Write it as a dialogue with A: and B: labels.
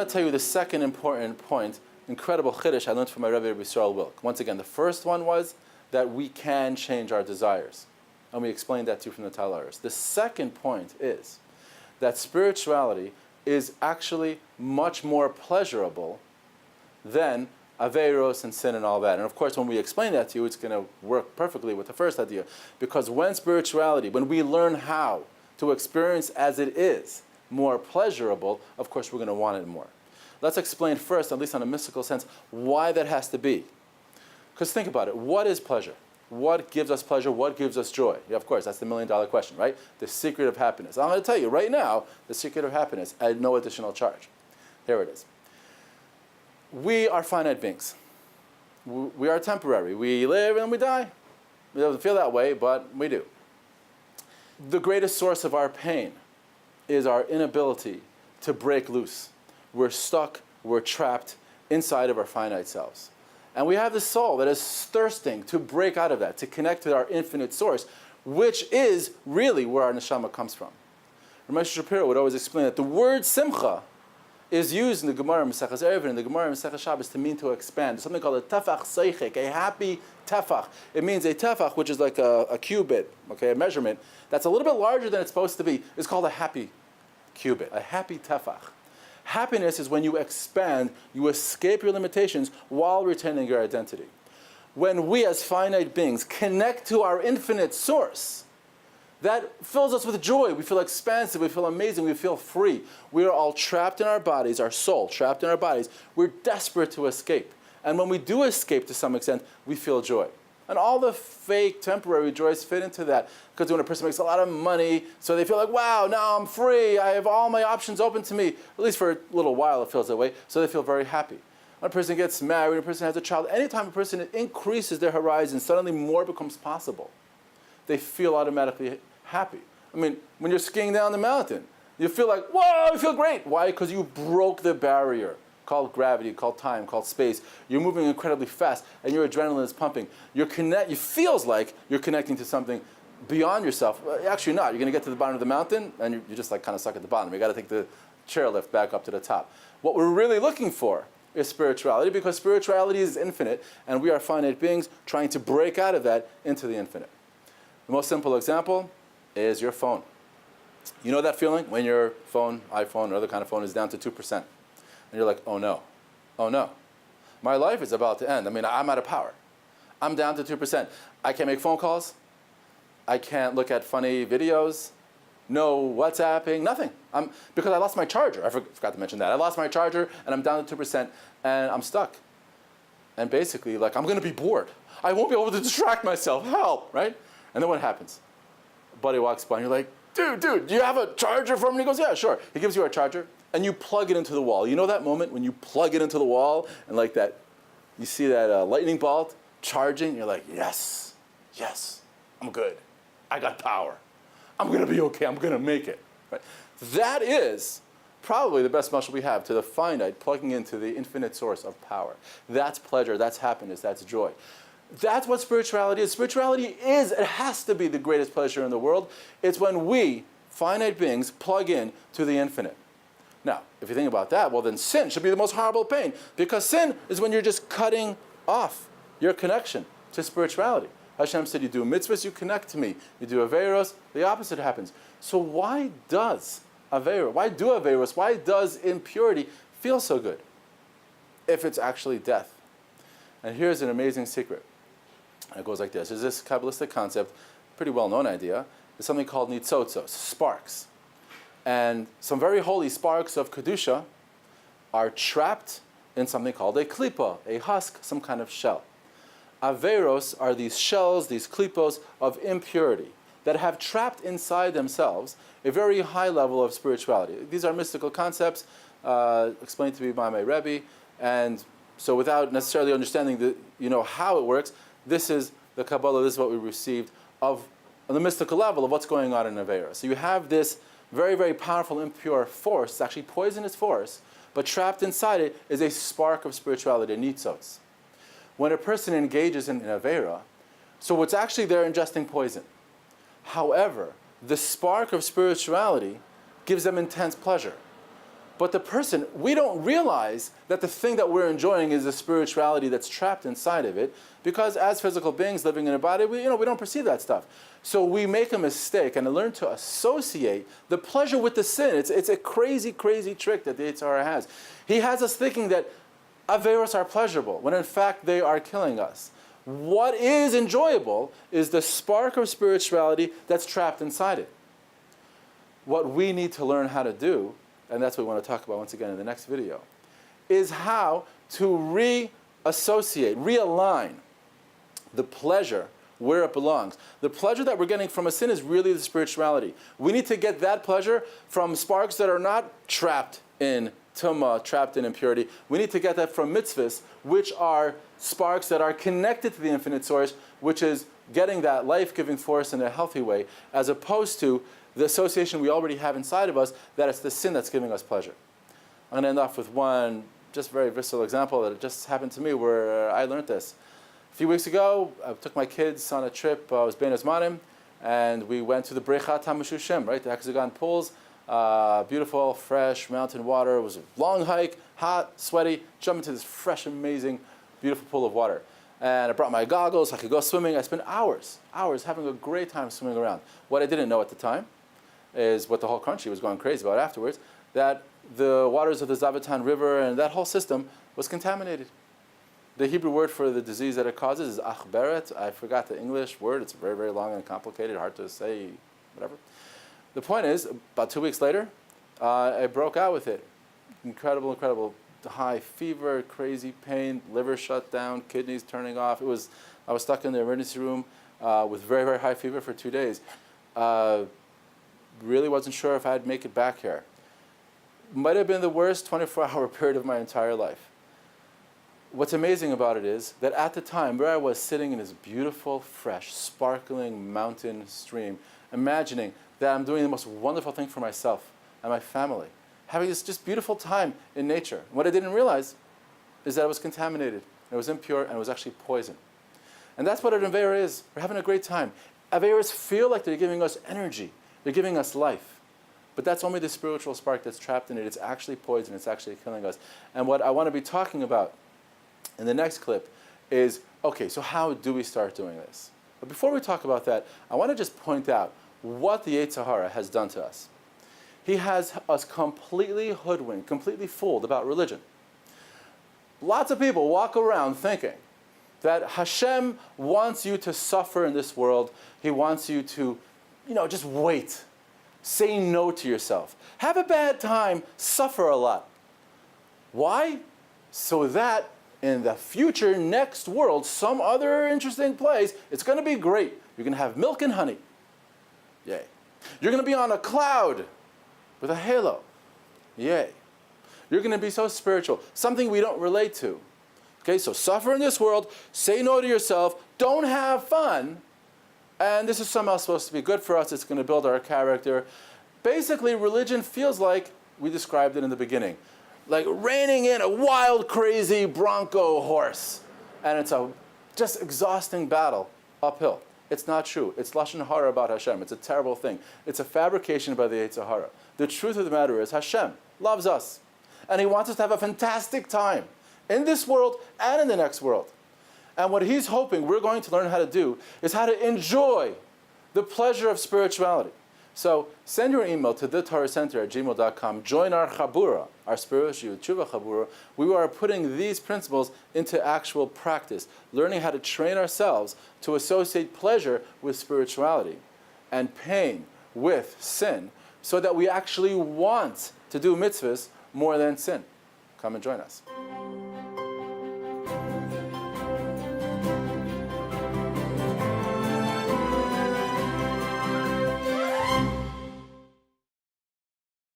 A: want to tell you the second important point, incredible chiddush I learned from my Rebbe Yisrael Wilk. Once again, the first one was that we can change our desires. And we explained that to you from the Talaris. The second point is that spirituality is actually much more pleasurable than Averos and sin and all that. And of course, when we explain that to you, it's going to work perfectly with the first idea. Because when we learn how to experience as it is more pleasurable, of course, we're going to want it more. Let's explain first, at least on a mystical sense, why that has to be. Because think about it. What is pleasure? What gives us pleasure? What gives us joy? Yeah, of course, that's the million-dollar question, right? The secret of happiness. I'm going to tell you right now, the secret of happiness at no additional charge. Here it is. We are finite beings. We are temporary. We live and we die. It doesn't feel that way, but we do. The greatest source of our pain is our inability to break loose. We're stuck, we're trapped inside of our finite selves. And we have this soul that is thirsting to break out of that, to connect to our infinite source, which is really where our neshama comes from. Ramesh Shapiro would always explain that the word simcha is used in the Gemara Maseches Eruvin and the Gemara Maseches Shabbos to mean to expand. Something called a tefach seichek, a happy tefach. It means a tefach, which is like a cubit, okay, a measurement, that's a little bit larger than it's supposed to be, is called a happy cubit, a happy tefach. Happiness is when you expand, you escape your limitations while retaining your identity. When we as finite beings connect to our infinite source, that fills us with joy. We feel expansive, we feel amazing, we feel free. We are all trapped in our bodies, our soul trapped in our bodies. We're desperate to escape. And when we do escape to some extent, we feel joy. And all the fake temporary joys fit into that. Because when a person makes a lot of money, so they feel like, wow, now I'm free, I have all my options open to me. At least for a little while it feels that way, so they feel very happy. When a person gets married, when a person has a child, anytime a person increases their horizon, suddenly more becomes possible. They feel automatically happy. I mean, when you're skiing down the mountain, you feel like, whoa, you feel great. Why? Because you broke the barrier called gravity, called time, called space. You're moving incredibly fast, and your adrenaline is pumping. It feels like you're connecting to something beyond yourself. Well, actually, you're not. You're going to get to the bottom of the mountain, and you're just like kind of stuck at the bottom. You got to take the chairlift back up to the top. What we're really looking for is spirituality, because spirituality is infinite, and we are finite beings trying to break out of that into the infinite. The most simple example is your phone. You know that feeling when your phone, iPhone, or other kind of phone is down to 2%. And you're like, oh no. My life is about to end. I mean, I'm out of power. I'm down to 2%. I can't make phone calls. I can't look at funny videos. No WhatsApping, nothing. Because I lost my charger. I forgot to mention that. I lost my charger and I'm down to 2% and I'm stuck. And basically, like, I'm going to be bored. I won't be able to distract myself. Help, right? And then what happens? A buddy walks by and you're like, dude, do you have a charger for me? And he goes, yeah, sure. He gives you a charger and you plug it into the wall. You know that moment when you plug it into the wall and like that, you see that lightning bolt charging, and you're like, yes, I'm good. I got power. I'm going to be okay. I'm going to make it. Right? That is probably the best mashal we have to the finite plugging into the infinite source of power. That's pleasure. That's happiness. That's joy. That's what spirituality is. Spirituality is, it has to be the greatest pleasure in the world. It's when we, finite beings, plug in to the infinite. Now, if you think about that, well then sin should be the most horrible pain, because sin is when you're just cutting off your connection to spirituality. Hashem said, you do mitzvahs, you connect to me. You do averos, the opposite happens. So why do averos, why does impurity feel so good if it's actually death? And here's an amazing secret. And it goes like this. There's this Kabbalistic concept, pretty well-known idea. There's something called nitzotzos, sparks. And some very holy sparks of Kedusha are trapped in something called a klipa, a husk, some kind of shell. Averos are these shells, these klipos of impurity that have trapped inside themselves a very high level of spirituality. These are mystical concepts explained to me by my Rebbe, and so without necessarily understanding how it works, this is the Kabbalah, this is what we received on the mystical level of what's going on in Averos. So you have this very, very powerful impure force, it's actually poisonous force, but trapped inside it is a spark of spirituality, a nitzotz. When a person engages in Avera, so what's actually they're ingesting poison. However, the spark of spirituality gives them intense pleasure. But the person, we don't realize that the thing that we're enjoying is the spirituality that's trapped inside of it, because as physical beings living in a body, we don't perceive that stuff. So we make a mistake and learn to associate the pleasure with the sin. It's a crazy, crazy trick that the Yetzer Hara has. He has us thinking that Averos are pleasurable, when in fact they are killing us. What is enjoyable is the spark of spirituality that's trapped inside it. What we need to learn how to do, and that's what we want to talk about once again in the next video, is how to reassociate, realign the pleasure where it belongs. The pleasure that we're getting from a sin is really the spirituality. We need to get that pleasure from sparks that are not trapped in tumah, trapped in impurity. We need to get that from mitzvahs, which are sparks that are connected to the infinite source, which is getting that life-giving force in a healthy way, as opposed to the association we already have inside of us, that it's the sin that's giving us pleasure. I'm going to end off with one just very visceral example that just happened to me where I learned this. A few weeks ago, I took my kids on a trip. I was Bein Hazmanim, and we went to the Brechat HaMeshushim, right, the hexagon pools. Beautiful, fresh mountain water. It was a long hike, hot, sweaty. Jump into this fresh, amazing, beautiful pool of water. And I brought my goggles. I could go swimming. I spent hours having a great time swimming around. What I didn't know at the time is what the whole country was going crazy about afterwards, that the waters of the Zavatan River and that whole system was contaminated. The Hebrew word for the disease that it causes is achberet. I forgot the English word. It's very, very long and complicated, hard to say, whatever. The point is, about 2 weeks later, I broke out with it. Incredible, incredible high fever, crazy pain, liver shut down, kidneys turning off. I was stuck in the emergency room with very, very high fever for 2 days. Really wasn't sure if I'd make it back here. Might have been the worst 24-hour period of my entire life. What's amazing about it is that at the time, where I was sitting in this beautiful, fresh, sparkling mountain stream, imagining that I'm doing the most wonderful thing for myself and my family, having this just beautiful time in nature. What I didn't realize is that it was contaminated, it was impure, and it was actually poison. And that's what an Aveira is. We're having a great time. Aveiras feel like they're giving us energy, they're giving us life. But that's only the spiritual spark that's trapped in it. It's actually poison, it's actually killing us. And what I want to be talking about in the next clip is, okay, so how do we start doing this? But before we talk about that, I want to just point out what the Yetzer Hara has done to us. He has us completely hoodwinked, completely fooled about religion. Lots of people walk around thinking that Hashem wants you to suffer in this world. He wants you to, just wait. Say no to yourself. Have a bad time, suffer a lot. Why? So that in the future, next world, some other interesting place, it's going to be great. You're going to have milk and honey. Yay. You're going to be on a cloud with a halo. Yay. You're going to be so spiritual, something we don't relate to. Okay, so suffer in this world, say no to yourself, don't have fun, and this is somehow supposed to be good for us. It's going to build our character. Basically, religion feels like we described it in the beginning, like reining in a wild, crazy bronco horse, and it's a just exhausting battle uphill. It's not true. It's Lashon Hara about Hashem. It's a terrible thing. It's a fabrication by the Yetzer Hara. The truth of the matter is Hashem loves us, and He wants us to have a fantastic time in this world and in the next world. And what He's hoping we're going to learn how to do is how to enjoy the pleasure of spirituality. So send your email to thetorahcenter@gmail.com. Join our Chabura, our spiritual Tshuva Chabura. We are putting these principles into actual practice, learning how to train ourselves to associate pleasure with spirituality and pain with sin, so that we actually want to do mitzvahs more than sin. Come and join us.